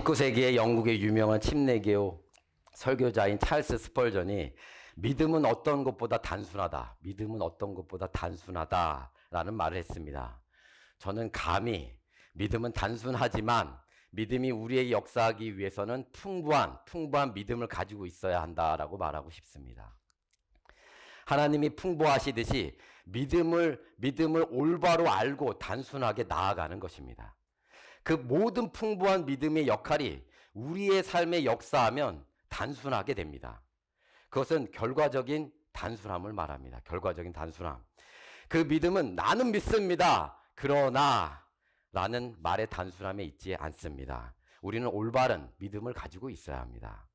19세기에 영국의 유명한 침례교 설교자인 찰스 스펄전이 믿음은 어떤 것보다 단순하다. 믿음은 어떤 것보다 단순하다라는 말을 했습니다. 저는 감히 믿음은 단순하지만 믿음이 우리의 역사하기 위해서는 풍부한 믿음을 가지고 있어야 한다라고 말하고 싶습니다. 하나님이 풍부하시듯이 믿음을 올바로 알고 단순하게 나아가는 것입니다. 그 모든 풍부한 믿음의 역할이 우리의 삶에 역사하면 단순하게 됩니다. 그것은 결과적인 단순함을 말합니다. 결과적인 단순함. 그 믿음은 나는 믿습니다. 그러나 라는 말의 단순함에 있지 않습니다. 우리는 올바른 믿음을 가지고 있어야 합니다.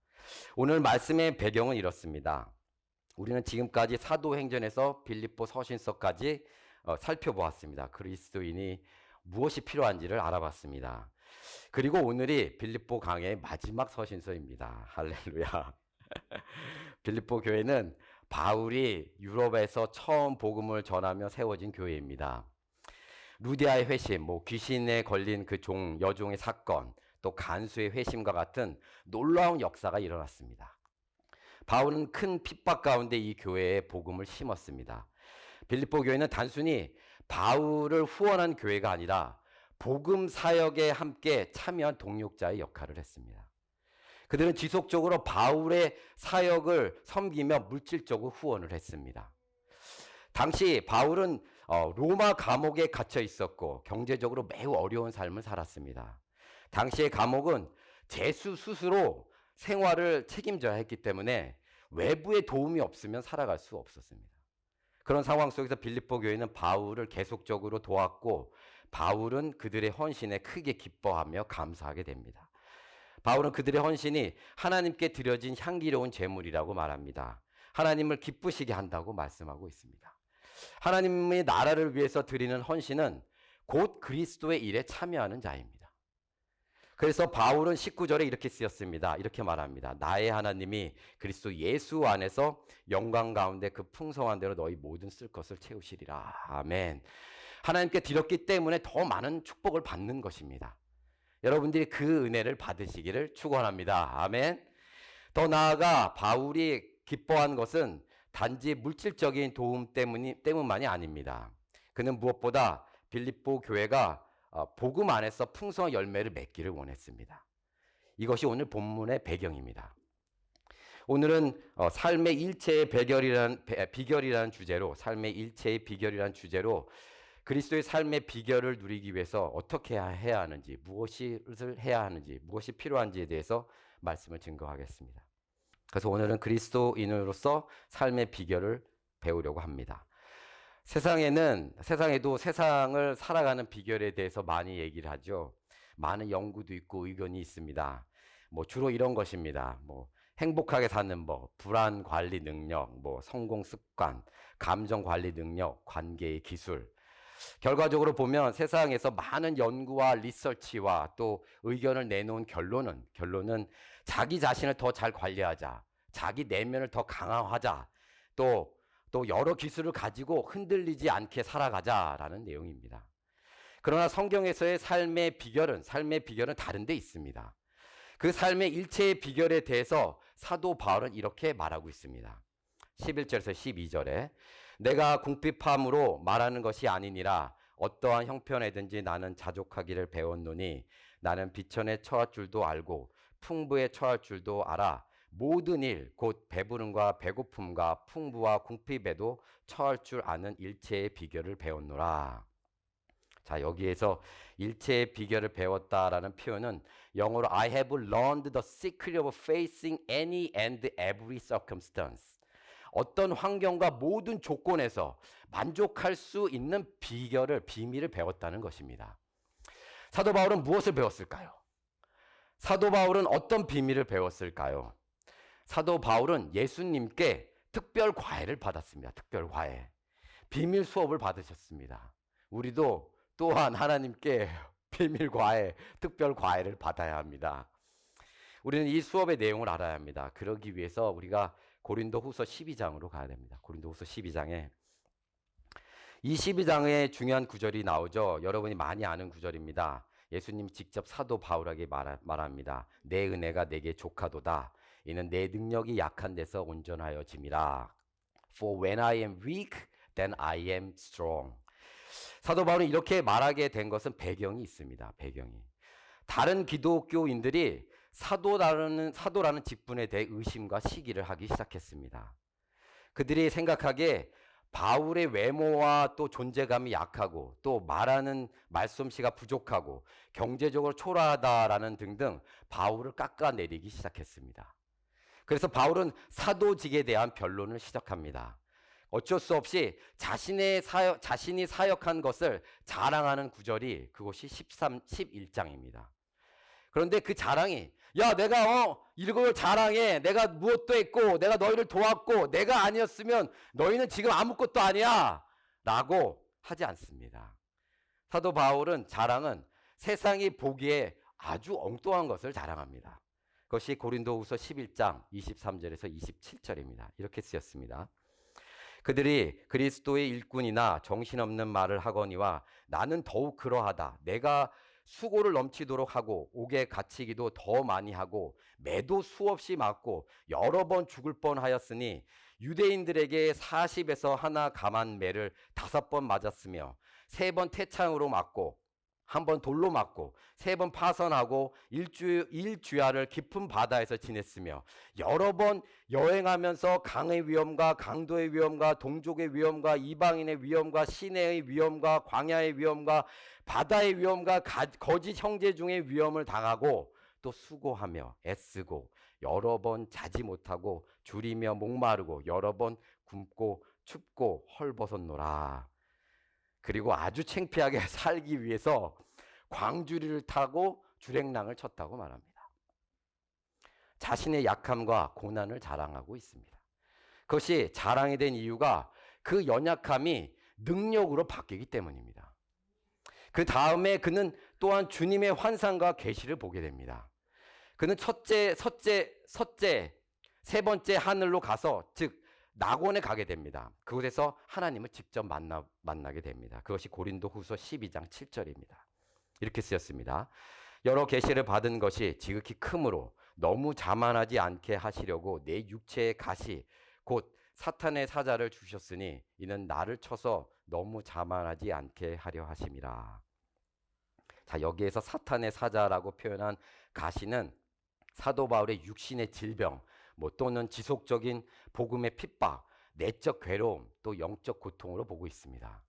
오늘 말씀의 배경은 이렇습니다. 우리는 지금까지 사도행전에서 빌립보 서신서까지 살펴보았습니다. 그리스도인이 무엇이 필요한지를 알아봤습니다. 그리고 오늘이 빌립보 강해의 마지막 서신서입니다. 할렐루야. 빌립보 교회는 바울이 유럽에서 처음 복음을 전하며 세워진 교회입니다. 루디아의 회심, 귀신에 걸린 그 여종의 사건, 또 간수의 회심과 같은 놀라운 역사가 일어났습니다. 바울은 큰 핍박 가운데 이 교회에 복음을 심었습니다. 빌립보 교회는 단순히 바울을 후원한 교회가 아니라 복음 사역에 함께 참여한 동력자의 역할을 했습니다. 그들은 지속적으로 바울의 사역을 섬기며 물질적으로 후원을 했습니다. 당시 바울은 로마 감옥에 갇혀 있었고 경제적으로 매우 어려운 삶을 살았습니다. 당시의 감옥은 재수 스스로 생활을 책임져야 했기 때문에 외부의 도움이 없으면 살아갈 수 없었습니다. 그런 상황 속에서 빌립보 교회는 바울을 계속적으로 도왔고 바울은 그들의 헌신에 크게 기뻐하며 감사하게 됩니다. 바울은 그들의 헌신이 하나님께 드려진 향기로운 제물이라고 말합니다. 하나님을 기쁘시게 한다고 말씀하고 있습니다. 하나님의 나라를 위해서 드리는 헌신은 곧 그리스도의 일에 참여하는 자입니다. 그래서 바울은 19절에 이렇게 쓰였습니다. 이렇게 말합니다. 나의 하나님이 그리스도 예수 안에서 영광 가운데 그 풍성한 대로 너희 모든 쓸 것을 채우시리라. 아멘. 하나님께 드렸기 때문에 더 많은 축복을 받는 것입니다. 여러분들이 그 은혜를 받으시기를 축원합니다. 아멘. 더 나아가 바울이 기뻐한 것은 단지 물질적인 도움 때문만이 아닙니다. 그는 무엇보다 빌립보 교회가 복음 안에서 풍성한 열매를 맺기를 원했습니다. 이것이 오늘 본문의 배경입니다. 오늘은 삶의 일체의 비결이라는 주제로 그리스도의 삶의 비결을 누리기 위해서 어떻게 해야 하는지, 무엇을 해야 하는지, 무엇이 필요한지에 대해서 말씀을 증거하겠습니다. 그래서 오늘은 그리스도인으로서 삶의 비결을 배우려고 합니다. 세상에도 세상을 살아가는 비결에 대해서 많이 얘기를 하죠. 많은 연구도 있고 의견이 있습니다. 주로 이런 것입니다. 행복하게 사는 법, 불안 관리 능력, 성공 습관, 감정 관리 능력, 관계의 기술. 결과적으로 보면 세상에서 많은 연구와 리서치와 또 의견을 내놓은 결론은 자기 자신을 더 잘 관리하자, 자기 내면을 더 강화하자, 또 여러 기술을 가지고 흔들리지 않게 살아가자라는 내용입니다. 그러나 성경에서의 삶의 비결은 다른 데 있습니다. 그 삶의 일체의 비결에 대해서 사도 바울은 이렇게 말하고 있습니다. 11절에서 12절에 내가 궁핍함으로 말하는 것이 아니니라 어떠한 형편에든지 나는 자족하기를 배웠노니 나는 비천에 처할 줄도 알고 풍부에 처할 줄도 알아 모든 일 곧 배부름과 배고픔과 풍부와 궁핍에도 처할 줄 아는 일체의 비결을 배웠노라. 자, 여기에서 일체의 비결을 배웠다라는 표현은 영어로 I have learned the secret of facing any and every circumstance. 어떤 환경과 모든 조건에서 만족할 수 있는 비밀을 배웠다는 것입니다. 사도 바울은 무엇을 배웠을까요? 사도 바울은 어떤 비밀을 배웠을까요? 사도 바울은 예수님께 특별 과외를 받았습니다. 특별 과외. 비밀 수업을 받으셨습니다. 우리도 또한 하나님께 비밀 과외, 특별 과외를 받아야 합니다. 우리는 이 수업의 내용을 알아야 합니다. 그러기 위해서 우리가 고린도후서 12장으로 가야 됩니다. 고린도후서 12장에 이 12장에 중요한 구절이 나오죠. 여러분이 많이 아는 구절입니다. 예수님이 직접 사도 바울에게 말합니다. 내 은혜가 내게 족하도다. 이는 내 능력이 약한 데서 온전하여짐이라. For when I am weak, then I am strong. 사도 바울은 이렇게 말하게 된 것은 배경이 있습니다. 배경이. 다른 기독교인들이 사도라는 직분에 대해 의심과 시기를 하기 시작했습니다. 그들이 생각하기에 바울의 외모와 또 존재감이 약하고 또 말하는 말솜씨가 부족하고 경제적으로 초라하다라는 등등 바울을 깎아내리기 시작했습니다. 그래서 바울은 사도직에 대한 변론을 시작합니다. 어쩔 수 없이 자신이 사역한 것을 자랑하는 구절이 그것이 11장입니다. 그런데 그 자랑이 야 내가 이걸 자랑해. 내가 무엇도 했고 내가 너희를 도왔고 내가 아니었으면 너희는 지금 아무것도 아니야 라고 하지 않습니다. 사도 바울은 자랑은 세상이 보기에 아주 엉뚱한 것을 자랑합니다. 그것이 고린도후서 11장 23절에서 27절입니다. 이렇게 쓰였습니다. 그들이 그리스도의 일꾼이나 정신없는 말을 하거니와 나는 더욱 그러하다. 내가 수고를 넘치도록 하고 옥에 갇히기도 더 많이 하고 매도 수없이 맞고 여러 번 죽을 뻔하였으니 유대인들에게 40에서 하나 감한 매를 5번 맞았으며 3번 태창으로 맞고 1번 돌로 맞고 3번 파선하고 일주야를 깊은 바다에서 지냈으며 여러 번 여행하면서 강의 위험과 강도의 위험과 동족의 위험과 이방인의 위험과 시내의 위험과 광야의 위험과 바다의 위험과 거짓 형제 중의 위험을 당하고 또 수고하며 애쓰고 여러 번 자지 못하고 줄이며 목마르고 여러 번 굶고 춥고 헐벗었노라. 그리고 아주 창피하게 살기 위해서 광주리를 타고 주랭랑을 쳤다고 말합니다. 자신의 약함과 고난을 자랑하고 있습니다. 그것이 자랑이 된 이유가 그 연약함이 능력으로 바뀌기 때문입니다. 그 다음에 그는 또한 주님의 환상과 계시를 보게 됩니다. 그는 셋째, 세 번째 하늘로 가서 즉 낙원에 가게 됩니다. 그곳에서 하나님을 직접 만나게 됩니다. 그것이 고린도후서 12장 7절입니다. 이렇게 쓰였습니다. 여러 계시를 받은 것이 지극히 크므로 너무 자만하지 않게 하시려고 내 육체의 가시 곧 사탄의 사자를 주셨으니 이는 나를 쳐서 너무 자만하지 않게 하려 하심이라. 자, 여기에서 사탄의 사자라고 표현한 가시는 사도 바울의 육신의 질병 또는 지속적인 복음의 핍박, 내적 괴로움, 또 영적 고통으로 보고 있습니다.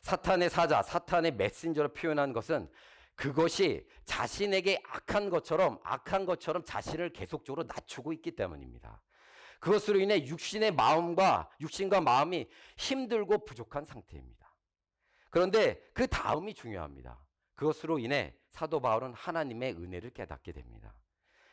사탄의 사자, 사탄의 메신저로 표현한 것은 그것이 자신에게 악한 것처럼 자신을 계속적으로 낮추고 있기 때문입니다. 그것으로 인해 육신과 마음이 힘들고 부족한 상태입니다. 그런데 그 다음이 중요합니다. 그것으로 인해 사도 바울은 하나님의 은혜를 깨닫게 됩니다.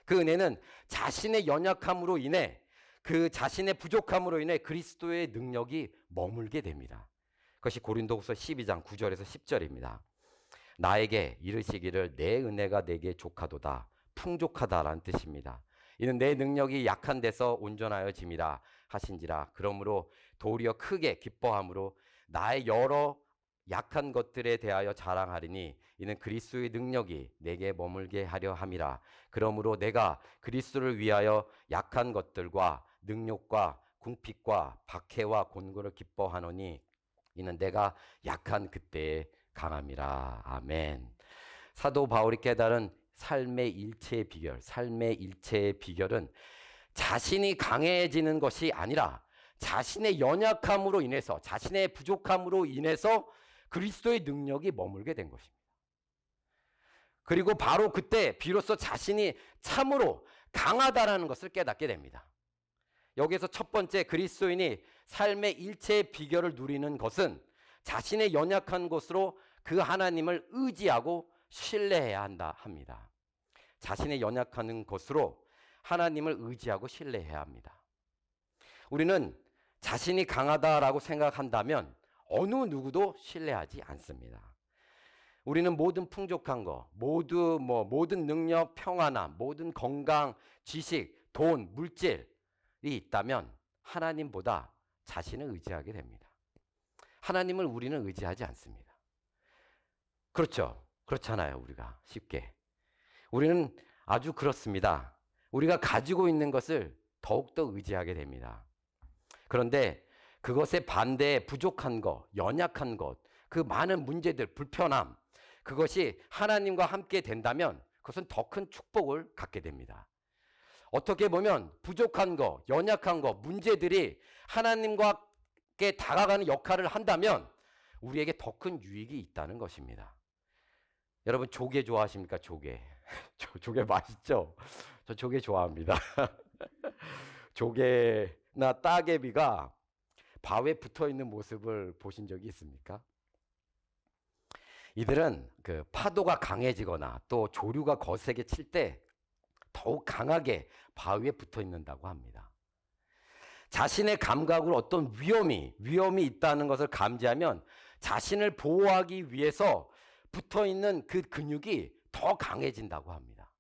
그 은혜는 자신의 연약함으로 인해 그 자신의 부족함으로 인해 그리스도의 능력이 머물게 됩니다. 그것이 고린도후서 12장 9절에서 10절입니다. 나에게 이르시기를 내 은혜가 내게 족하도다. 풍족하다라는 뜻입니다. 이는 내 능력이 약한 데서 온전하여짐이라 하신지라. 그러므로 도리어 크게 기뻐함으로 나의 여러 약한 것들에 대하여 자랑하리니 이는 그리스도의 능력이 내게 머물게 하려 함이라. 그러므로 내가 그리스도를 위하여 약한 것들과 능욕과 궁핍과 박해와 곤고를 기뻐하노니 이는 내가 약한 그때에 강함이라. 아멘. 사도 바울이 깨달은 삶의 일체의 비결은 자신이 강해지는 것이 아니라 자신의 연약함으로 인해서, 자신의 부족함으로 인해서 그리스도의 능력이 머물게 된 것입니다. 그리고 바로 그때 비로소 자신이 참으로 강하다라는 것을 깨닫게 됩니다. 여기에서 첫 번째 그리스도인이 삶의 일체의 비결을 누리는 것은 자신의 연약한 것으로 그 하나님을 의지하고 신뢰해야 합니다. 자신의 연약한 것으로 하나님을 의지하고 신뢰해야 합니다. 우리는 자신이 강하다라고 생각한다면 어느 누구도 신뢰하지 않습니다. 우리는 모든 풍족한 거, 모든 능력, 평안함, 모든 건강, 지식, 돈, 물질이 있다면 하나님보다 자신을 의지하게 됩니다. 하나님을 우리는 의지하지 않습니다. 그렇죠. 그렇잖아요. 우리가 쉽게. 우리는 아주 그렇습니다. 우리가 가지고 있는 것을 더욱더 의지하게 됩니다. 그런데 그것에 반대에 부족한 것, 연약한 것, 그 많은 문제들, 불편함, 그것이 하나님과 함께 된다면 그것은 더 큰 축복을 갖게 됩니다. 어떻게 보면 부족한 것, 연약한 것, 문제들이 하나님과 함께 다가가는 역할을 한다면 우리에게 더 큰 유익이 있다는 것입니다. 여러분 조개 좋아하십니까? 조개. 조개 맛있죠? 저 조개 좋아합니다. 조개나 따개비가 바위에 붙어 있는 모습을 보신 적이 있습니까? 이들은 그 파도가 강해지거나 또 조류가 거세게 칠 때 더욱 강하게 바위에 붙어 있는다고 합니다. 자신의 감각으로 어떤 위험이 있다는 것을 감지하면 자신을 보호하기 위해서 붙어 있는 그 근육이 더 강해진다고 합니다.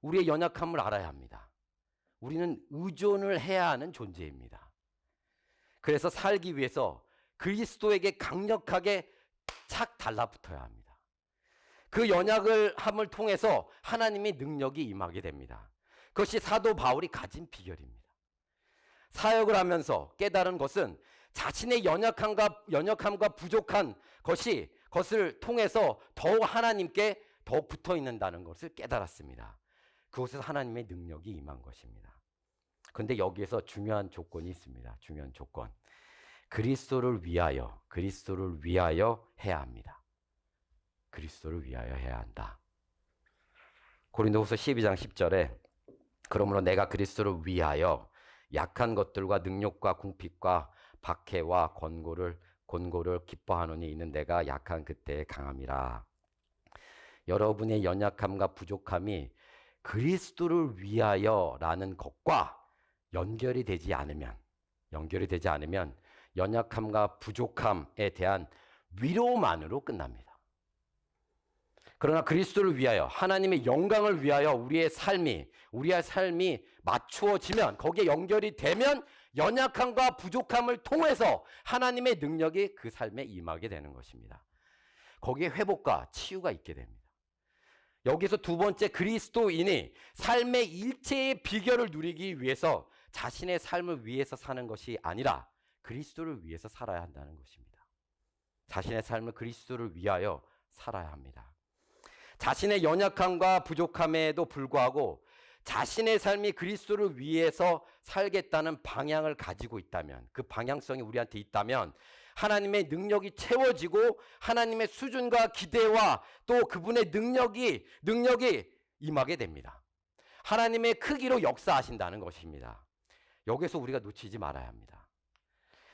우리의 연약함을 알아야 합니다. 우리는 의존을 해야 하는 존재입니다. 그래서 살기 위해서 그리스도에게 강력하게 착 달라붙어야 합니다. 그 연약을 함을 통해서 하나님의 능력이 임하게 됩니다. 그것이 사도 바울이 가진 비결입니다. 사역을 하면서 깨달은 것은 자신의 연약함과 부족한 것을 통해서 더욱 하나님께 더욱 붙어 있는다는 것을 깨달았습니다. 그곳에서 하나님의 능력이 임한 것입니다. 그런데 여기에서 중요한 조건이 있습니다. 중요한 조건. 그리스도를 위하여 해야 합니다. 그리스도를 위하여 해야 한다. 고린도후서 12장 10절에 그러므로 내가 그리스도를 위하여 약한 것들과 능력과 궁핍과 박해와 권고를 기뻐하노니 이는 내가 약한 그때의 강함이라. 여러분의 연약함과 부족함이 그리스도를 위하여라는 것과 연결이 되지 않으면 연약함과 부족함에 대한 위로만으로 끝납니다. 그러나 그리스도를 위하여 하나님의 영광을 위하여 우리의 삶이 맞추어지면 거기에 연결이 되면 연약함과 부족함을 통해서 하나님의 능력이 그 삶에 임하게 되는 것입니다. 거기에 회복과 치유가 있게 됩니다. 여기서 두 번째, 그리스도인이 삶의 일체의 비결을 누리기 위해서 자신의 삶을 위해서 사는 것이 아니라 그리스도를 위해서 살아야 한다는 것입니다. 자신의 삶을 그리스도를 위하여 살아야 합니다. 자신의 연약함과 부족함에도 불구하고 자신의 삶이 그리스도를 위해서 살겠다는 방향을 가지고 있다면, 그 방향성이 우리한테 있다면 하나님의 능력이 채워지고 하나님의 수준과 기대와 또 그분의 능력이 임하게 됩니다. 하나님의 크기로 역사하신다는 것입니다. 여기서 우리가 놓치지 말아야 합니다.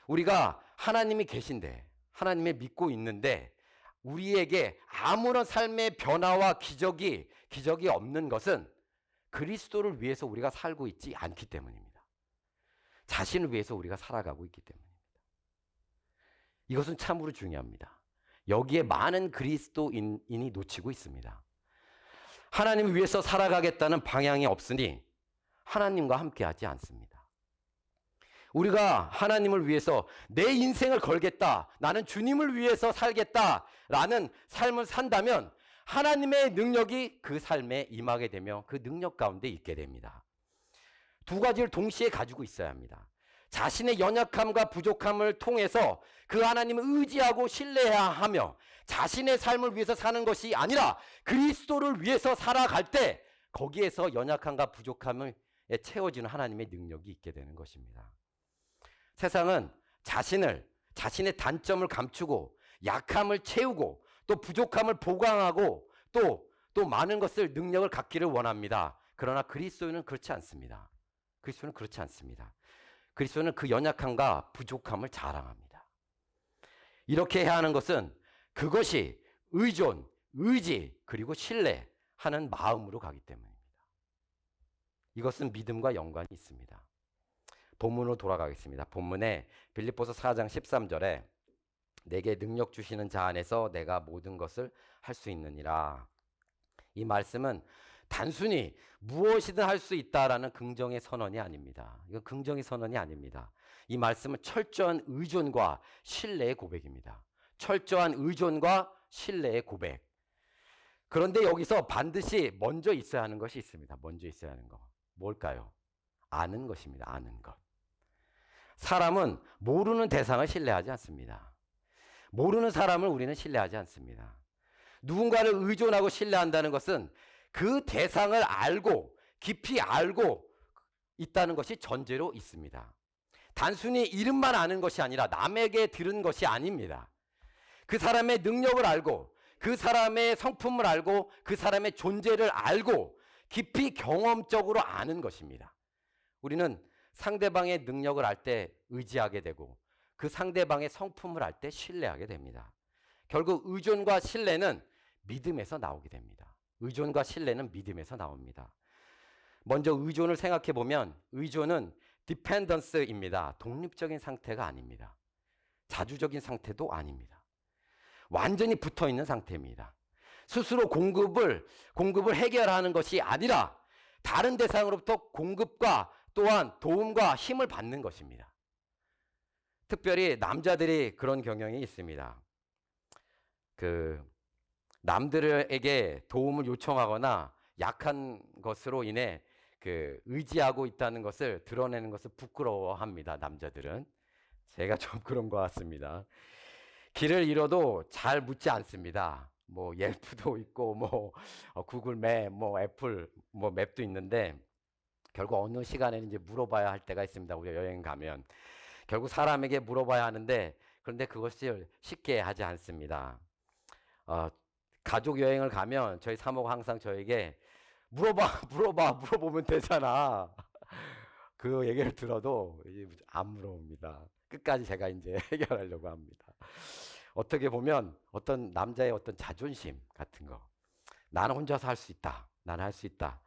우리가 하나님이 계신데, 하나님을 믿고 있는데 우리에게 아무런 삶의 변화와 기적이 없는 것은 그리스도를 위해서 우리가 살고 있지 않기 때문입니다. 자신을 위해서 우리가 살아가고 있기 때문입니다. 이것은 참으로 중요합니다. 여기에 많은 그리스도인이 놓치고 있습니다. 하나님을 위해서 살아가겠다는 방향이 없으니 하나님과 함께하지 않습니다. 우리가 하나님을 위해서 내 인생을 걸겠다, 나는 주님을 위해서 살겠다라는 삶을 산다면 하나님의 능력이 그 삶에 임하게 되며 그 능력 가운데 있게 됩니다. 두 가지를 동시에 가지고 있어야 합니다. 자신의 연약함과 부족함을 통해서 그 하나님을 의지하고 신뢰해야 하며 자신의 삶을 위해서 사는 것이 아니라 그리스도를 위해서 살아갈 때 거기에서 연약함과 부족함을 채워지는 하나님의 능력이 있게 되는 것입니다. 세상은 자신의 단점을 감추고 약함을 채우고 또 부족함을 보강하고 또 많은 것을 능력을 갖기를 원합니다. 그러나 그리스도는 그렇지 않습니다. 그리스도는 그렇지 않습니다. 그리스도는 그 연약함과 부족함을 자랑합니다. 이렇게 해야 하는 것은 그것이 의존, 의지, 그리고 신뢰하는 마음으로 가기 때문입니다. 이것은 믿음과 연관이 있습니다. 본문으로 돌아가겠습니다. 본문에 빌립보서 4장 13절에 내게 능력 주시는 자 안에서 내가 모든 것을 할 수 있느니라. 이 말씀은 단순히 무엇이든 할 수 있다라는 긍정의 선언이 아닙니다. 이건 긍정의 선언이 아닙니다. 이 말씀은 철저한 의존과 신뢰의 고백입니다. 철저한 의존과 신뢰의 고백. 그런데 여기서 반드시 먼저 있어야 하는 것이 있습니다. 먼저 있어야 하는 거. 뭘까요? 아는 것입니다. 아는 것. 사람은 모르는 대상을 신뢰하지 않습니다. 모르는 사람을 우리는 신뢰하지 않습니다. 누군가를 의존하고 신뢰한다는 것은 그 대상을 알고 깊이 알고 있다는 것이 전제로 있습니다. 단순히 이름만 아는 것이 아니라 남에게 들은 것이 아닙니다. 그 사람의 능력을 알고 그 사람의 성품을 알고 그 사람의 존재를 알고 깊이 경험적으로 아는 것입니다. 우리는 상대방의 능력을 알 때 의지하게 되고 그 상대방의 성품을 알 때 신뢰하게 됩니다. 결국 의존과 신뢰는 믿음에서 나오게 됩니다. 의존과 신뢰는 믿음에서 나옵니다. 먼저 의존을 생각해 보면 의존은 디펜던스입니다. 독립적인 상태가 아닙니다. 자주적인 상태도 아닙니다. 완전히 붙어 있는 상태입니다. 스스로 공급을 해결하는 것이 아니라 다른 대상으로부터 공급과 또한 도움과 힘을 받는 것입니다. 특별히 남자들이 그런 경향이 있습니다. 남들에게 도움을 요청하거나 약한 것으로 인해 의지하고 있다는 것을 드러내는 것을 부끄러워합니다. 남자들은. 제가 좀 그런 것 같습니다. 길을 잃어도 잘 묻지 않습니다. 뭐 옐프도 있고 구글 맵, 애플 맵도 있는데 결국 어느 시간에는 이제 물어봐야 할 때가 있습니다. 우리가 여행 가면 결국 사람에게 물어봐야 하는데 그런데 그것을 쉽게 하지 않습니다. 가족 여행을 가면 저희 사모가 항상 저에게 물어보면 되잖아. 그 얘기를 들어도 안 물어봅니다. 끝까지 제가 이제 해결하려고 합니다. 어떻게 보면 어떤 남자의 어떤 자존심 같은 거. 나는 혼자서 할 수 있다. 나는 할 수 있다.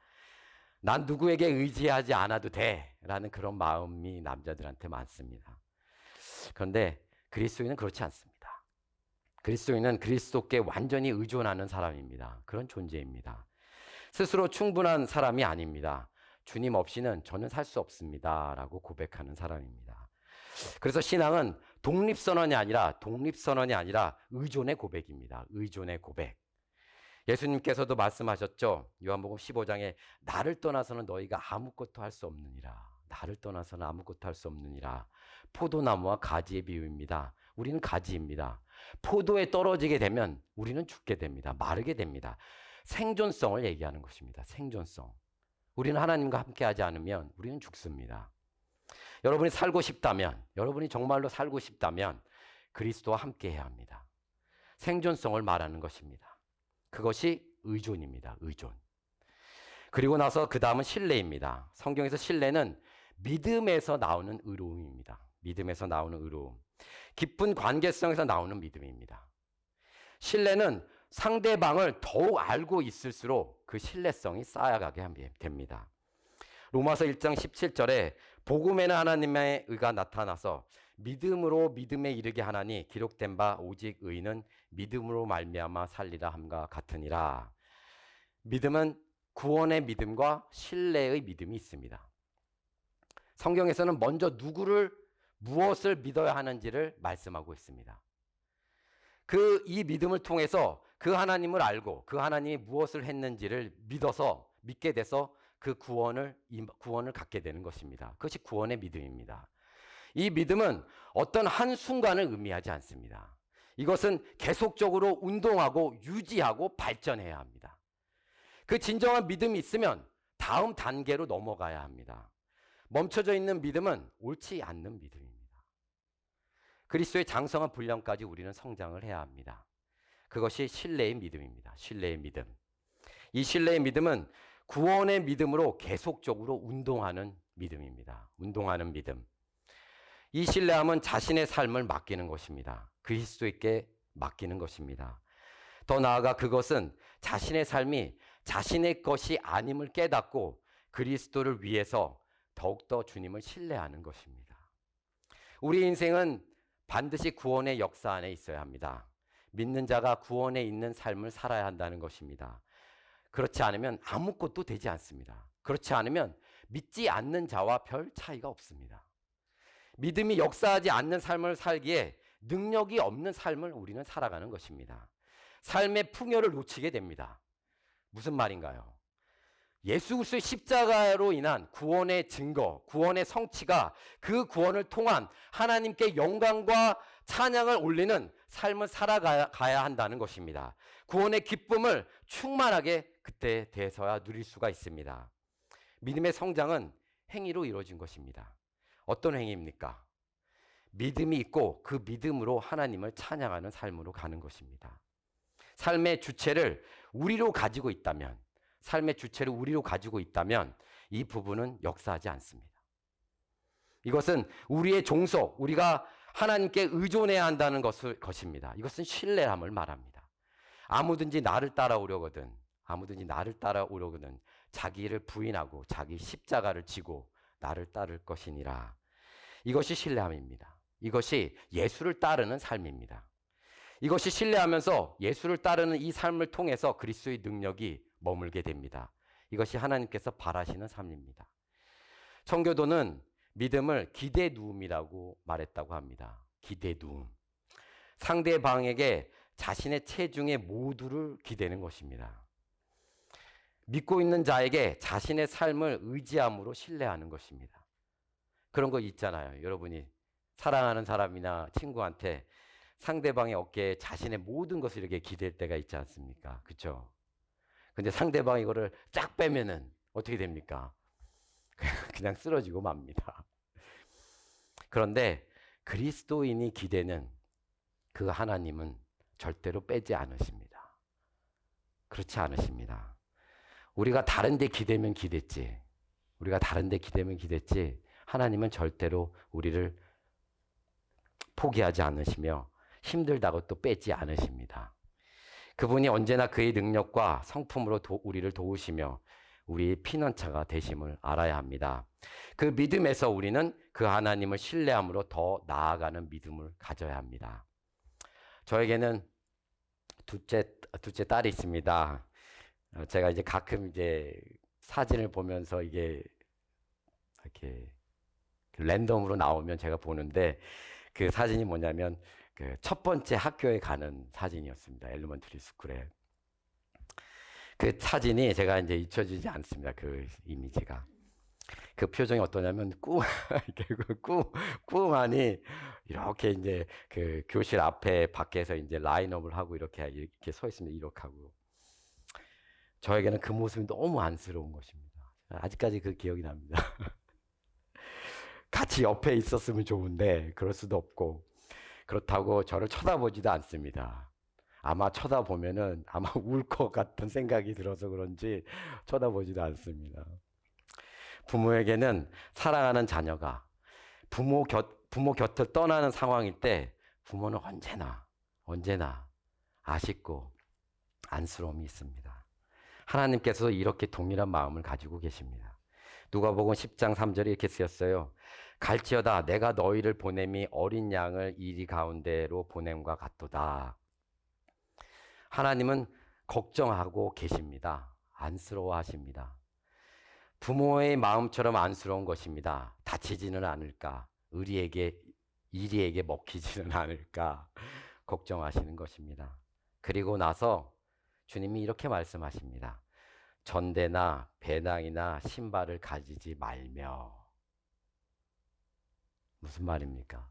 난 누구에게 의지하지 않아도 돼. 라는 그런 마음이 남자들한테 많습니다. 그런데 그리스도인은 그렇지 않습니다. 그리스도인은 그리스도께 완전히 의존하는 사람입니다. 그런 존재입니다. 스스로 충분한 사람이 아닙니다. 주님 없이는 저는 살 수 없습니다. 라고 고백하는 사람입니다. 그래서 신앙은 독립선언이 아니라 의존의 고백입니다. 의존의 고백. 예수님께서도 말씀하셨죠. 요한복음 15장에 나를 떠나서는 너희가 아무것도 할 수 없느니라. 나를 떠나서는 아무것도 할 수 없느니라. 포도나무와 가지의 비유입니다. 우리는 가지입니다. 포도에 떨어지게 되면 우리는 죽게 됩니다. 마르게 됩니다. 생존성을 얘기하는 것입니다. 생존성. 우리는 하나님과 함께하지 않으면 우리는 죽습니다. 여러분이 정말로 살고 싶다면 그리스도와 함께해야 합니다. 생존성을 말하는 것입니다. 그것이 의존입니다. 의존. 그리고 나서 그 다음은 신뢰입니다. 성경에서 신뢰는 믿음에서 나오는 의로움입니다. 믿음에서 나오는 의로움. 깊은 관계성에서 나오는 믿음입니다. 신뢰는 상대방을 더욱 알고 있을수록 그 신뢰성이 쌓여가게 됩니다. 로마서 1장 17절에 복음에는 하나님의 의가 나타나서 믿음으로 믿음에 이르게 하나니 기록된 바 오직 의는 믿음으로 말미암아 살리라 함과 같으니라. 믿음은 구원의 믿음과 신뢰의 믿음이 있습니다. 성경에서는 먼저 무엇을 믿어야 하는지를 말씀하고 있습니다. 이 믿음을 통해서 그 하나님을 알고 그 하나님이 무엇을 했는지를 믿게 돼서 그 구원을 갖게 되는 것입니다. 그것이 구원의 믿음입니다. 이 믿음은 어떤 한순간을 의미하지 않습니다. 이것은 계속적으로 운동하고 유지하고 발전해야 합니다. 그 진정한 믿음이 있으면 다음 단계로 넘어가야 합니다. 멈춰져 있는 믿음은 옳지 않는 믿음입니다. 그리스도의 장성한 분량까지 우리는 성장을 해야 합니다. 그것이 신뢰의 믿음입니다. 신뢰의 믿음. 이 신뢰의 믿음은 구원의 믿음으로 계속적으로 운동하는 믿음입니다. 운동하는 믿음. 이 신뢰함은 자신의 삶을 맡기는 것입니다. 그리스도께 맡기는 것입니다. 더 나아가 그것은 자신의 삶이 자신의 것이 아님을 깨닫고 그리스도를 위해서 더욱더 주님을 신뢰하는 것입니다. 우리 인생은 반드시 구원의 역사 안에 있어야 합니다. 믿는 자가 구원에 있는 삶을 살아야 한다는 것입니다. 그렇지 않으면 아무것도 되지 않습니다. 그렇지 않으면 믿지 않는 자와 별 차이가 없습니다. 믿음이 역사하지 않는 삶을 살기에 능력이 없는 삶을 우리는 살아가는 것입니다. 삶의 풍요를 놓치게 됩니다. 무슨 말인가요? 예수 그리스도의 십자가로 인한 구원의 증거, 구원의 성취가 그 구원을 통한 하나님께 영광과 찬양을 올리는 삶을 살아가야 한다는 것입니다. 구원의 기쁨을 충만하게 그때 돼서야 누릴 수가 있습니다. 믿음의 성장은 행위로 이루어진 것입니다. 어떤 행위입니까? 믿음이 있고 그 믿음으로 하나님을 찬양하는 삶으로 가는 것입니다. 삶의 주체를 우리로 가지고 있다면, 이 부분은 역사하지 않습니다. 이것은 우리의 종속, 우리가 하나님께 의존해야 한다는 것입니다. 이것은 신뢰함을 말합니다. 아무든지 나를 따라오려거든 자기를 부인하고 자기 십자가를 지고 나를 따를 것이니라. 이것이 신뢰함입니다. 이것이 예수를 따르는 삶입니다. 이것이 신뢰하면서 예수를 따르는 이 삶을 통해서 그리스도의 능력이 머물게 됩니다. 이것이 하나님께서 바라시는 삶입니다. 청교도는 믿음을 기대 누움이라고 말했다고 합니다. 기대 누움. 상대방에게 자신의 체중의 모두를 기대는 것입니다. 믿고 있는 자에게 자신의 삶을 의지함으로 신뢰하는 것입니다. 그런 거 있잖아요. 여러분이 사랑하는 사람이나 친구한테 상대방의 어깨에 자신의 모든 것을 이렇게 기댈 때가 있지 않습니까? 그렇죠? 근데 상대방이 이거를 쫙 빼면은 어떻게 됩니까? 그냥 쓰러지고 맙니다. 그런데 그리스도인이 기대는 그 하나님은 절대로 빼지 않으십니다. 그렇지 않으십니다. 우리가 다른 데 기대면 기댔지. 하나님은 절대로 우리를 포기하지 않으시며 힘들다고 또 빼지 않으십니다. 그분이 언제나 그의 능력과 성품으로 우리를 도우시며 우리의 피난처가 되심을 알아야 합니다. 그 믿음에서 우리는 그 하나님을 신뢰함으로 더 나아가는 믿음을 가져야 합니다. 저에게는 둘째 딸이 있습니다. 제가 이제 가끔 이제 사진을 보면서 이게 이렇게 랜덤으로 나오면 제가 보는데 그 사진이 뭐냐면 그 첫 번째 학교에 가는 사진이었습니다. 엘리먼트리 스쿨에. 그 사진이 제가 이제 잊혀지지 않습니다. 그 이미지가. 그 표정이 어떠냐면 꾸만이 이렇게 이제 그 교실 앞에 밖에서 이제 라인업을 하고 이렇게 서 있습니다. 이렇게 하고. 저에게는 그 모습이 너무 안쓰러운 것입니다. 아직까지 그 기억이 납니다. 같이 옆에 있었으면 좋은데 그럴 수도 없고, 그렇다고 저를 쳐다보지도 않습니다. 아마 쳐다보면은 아마 울 것 같은 생각이 들어서 그런지 쳐다보지도 않습니다. 부모에게는 사랑하는 자녀가 부모 곁을 떠나는 상황일 때 부모는 언제나 아쉽고 안쓰러움이 있습니다. 하나님께서 이렇게 동일한 마음을 가지고 계십니다. 누가복음 10장 3절에 이렇게 쓰였어요. 갈지어다 내가 너희를 보냄이 어린 양을 이리 가운데로 보냄과 같도다. 하나님은 걱정하고 계십니다. 안쓰러워하십니다. 부모의 마음처럼 안쓰러운 것입니다. 다치지는 않을까? 이리에게 먹히지는 않을까? 걱정하시는 것입니다. 그리고 나서 주님이 이렇게 말씀하십니다. 전대나 배낭이나 신발을 가지지 말며. 무슨 말입니까?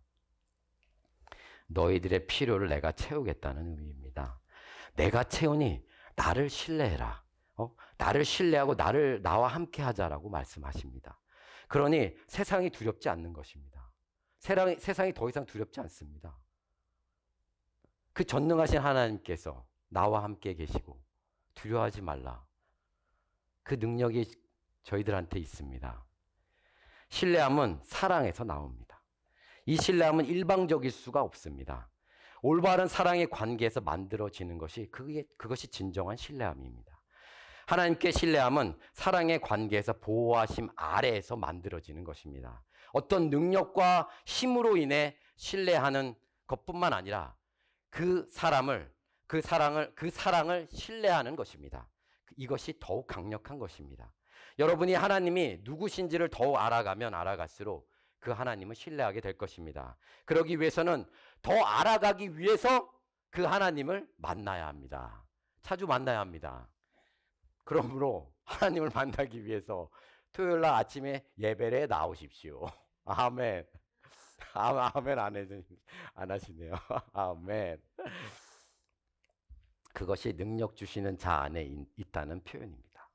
너희들의 필요를 내가 채우겠다는 의미입니다. 내가 채우니 나를 신뢰해라. 나를 신뢰하고 나와 함께 하자라고 말씀하십니다. 그러니 세상이 두렵지 않는 것입니다. 세상이 더 이상 두렵지 않습니다. 그 전능하신 하나님께서 나와 함께 계시고 두려워하지 말라. 그 능력이 저희들한테 있습니다. 신뢰함은 사랑에서 나옵니다. 이 신뢰함은 일방적일 수가 없습니다. 올바른 사랑의 관계에서 만들어지는 그것이 진정한 신뢰함입니다. 하나님께 신뢰함은 사랑의 관계에서 보호하심 아래에서 만들어지는 것입니다. 어떤 능력과 힘으로 인해 신뢰하는 것뿐만 아니라 그 사랑을 신뢰하는 것입니다. 이것이 더욱 강력한 것입니다. 여러분이 하나님이 누구신지를 더욱 알아가면 알아갈수록 그 하나님을 신뢰하게 될 것입니다. 그러기 위해서는 더 알아가기 위해서 그 하나님을 만나야 합니다. 자주 만나야 합니다. 그러므로 하나님을 만나기 위해서 토요일 날 아침에 예배에 나오십시오. 아멘. 아멘 안 하시네요. 아멘. 그것이 능력 주시는 자 안에 있다는 표현입니다.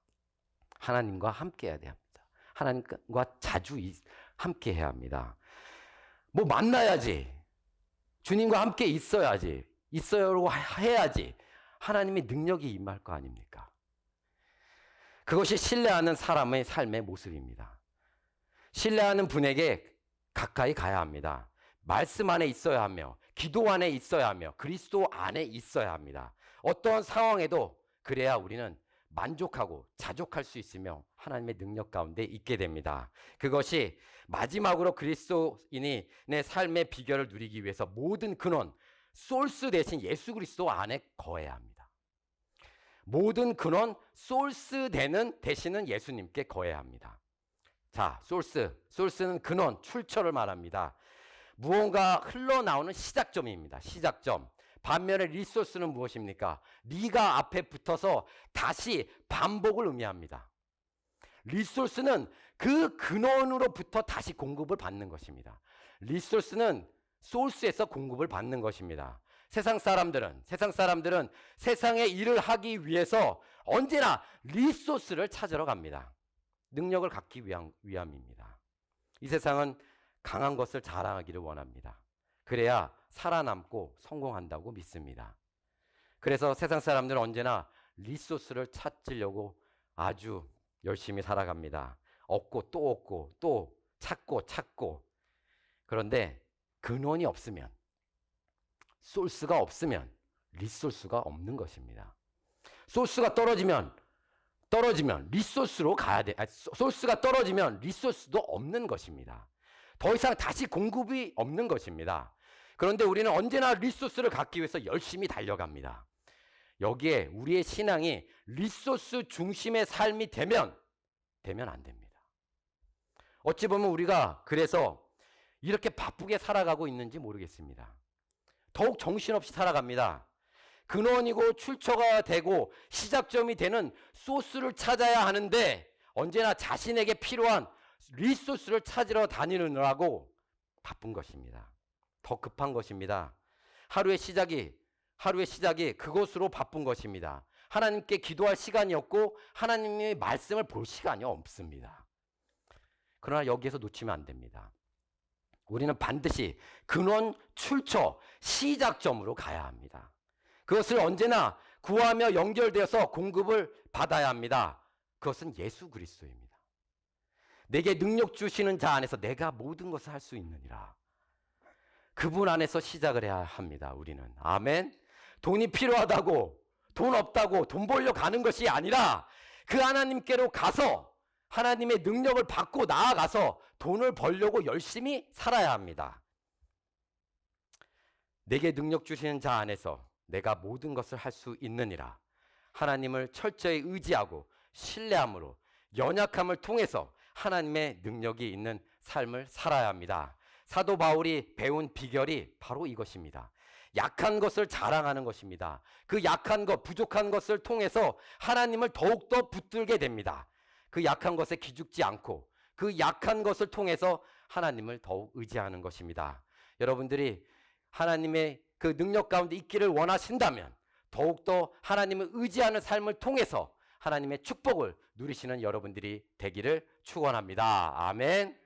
하나님과 함께 해야 됩니다. 하나님과 자주 함께 해야 합니다. 뭐 만나야지. 주님과 함께 있어야라고 해야지 하나님의 능력이 임할 거 아닙니까? 그것이 신뢰하는 사람의 삶의 모습입니다. 신뢰하는 분에게 가까이 가야 합니다. 말씀 안에 있어야 하며 기도 안에 있어야 하며 그리스도 안에 있어야 합니다. 어떠한 상황에도 그래야 우리는 만족하고 자족할 수 있으며 하나님의 능력 가운데 있게 됩니다. 그것이 마지막으로 그리스도인이 내 삶의 비결을 누리기 위해서 모든 근원, 소스 대신 예수 그리스도 안에 거해야 합니다. 모든 근원, 소스 대신은 예수님께 거해야 합니다. 자, 소스는 근원, 출처를 말합니다. 무언가 흘러나오는 시작점입니다. 시작점. 반면에 리소스는 무엇입니까? 네가 앞에 붙어서 다시 반복을 의미합니다. 리소스는 그 근원으로부터 다시 공급을 받는 것입니다. 리소스는 소스에서 공급을 받는 것입니다. 세상 사람들은 세상의 일을 하기 위해서 언제나 리소스를 찾으러 갑니다. 능력을 갖기 위함입니다. 이 세상은 강한 것을 자랑하기를 원합니다. 그래야 살아남고 성공한다고 믿습니다. 그래서 세상 사람들은 언제나 리소스를 찾으려고 아주 열심히 살아갑니다. 얻고 또 찾고. 그런데 근원이 없으면, 소스가 없으면 리소스가 없는 것입니다. 소스가 떨어지면 리소스로 가야 돼. 소스가 떨어지면 리소스도 없는 것입니다. 더 이상 다시 공급이 없는 것입니다. 그런데 우리는 언제나 리소스를 갖기 위해서 열심히 달려갑니다. 여기에 우리의 신앙이 리소스 중심의 삶이 되면 안 됩니다. 어찌 보면 우리가 그래서 이렇게 바쁘게 살아가고 있는지 모르겠습니다. 더욱 정신없이 살아갑니다. 근원이고 출처가 되고 시작점이 되는 소스를 찾아야 하는데 언제나 자신에게 필요한 리소스를 찾으러 다니느라고 바쁜 것입니다. 더 급한 것입니다. 하루의 시작이 그것으로 바쁜 것입니다. 하나님께 기도할 시간이 없고 하나님의 말씀을 볼 시간이 없습니다. 그러나 여기에서 놓치면 안 됩니다. 우리는 반드시 근원, 출처, 시작점으로 가야 합니다. 그것을 언제나 구하며 연결되어서 공급을 받아야 합니다. 그것은 예수 그리스도입니다. 내게 능력 주시는 자 안에서 내가 모든 것을 할 수 있느니라. 그분 안에서 시작을 해야 합니다. 우리는. 아멘. 돈이 필요하다고, 돈 없다고 돈 벌려 가는 것이 아니라 그 하나님께로 가서 하나님의 능력을 받고 나아가서 돈을 벌려고 열심히 살아야 합니다. 내게 능력 주시는 자 안에서 내가 모든 것을 할 수 있느니라. 하나님을 철저히 의지하고 신뢰함으로 연약함을 통해서 하나님의 능력이 있는 삶을 살아야 합니다. 사도 바울이 배운 비결이 바로 이것입니다. 약한 것을 자랑하는 것입니다. 그 약한 것, 부족한 것을 통해서 하나님을 더욱더 붙들게 됩니다. 그 약한 것에 기죽지 않고 그 약한 것을 통해서 하나님을 더욱 의지하는 것입니다. 여러분들이 하나님의 그 능력 가운데 있기를 원하신다면 더욱더 하나님을 의지하는 삶을 통해서 하나님의 축복을 누리시는 여러분들이 되기를 축원합니다. 아멘.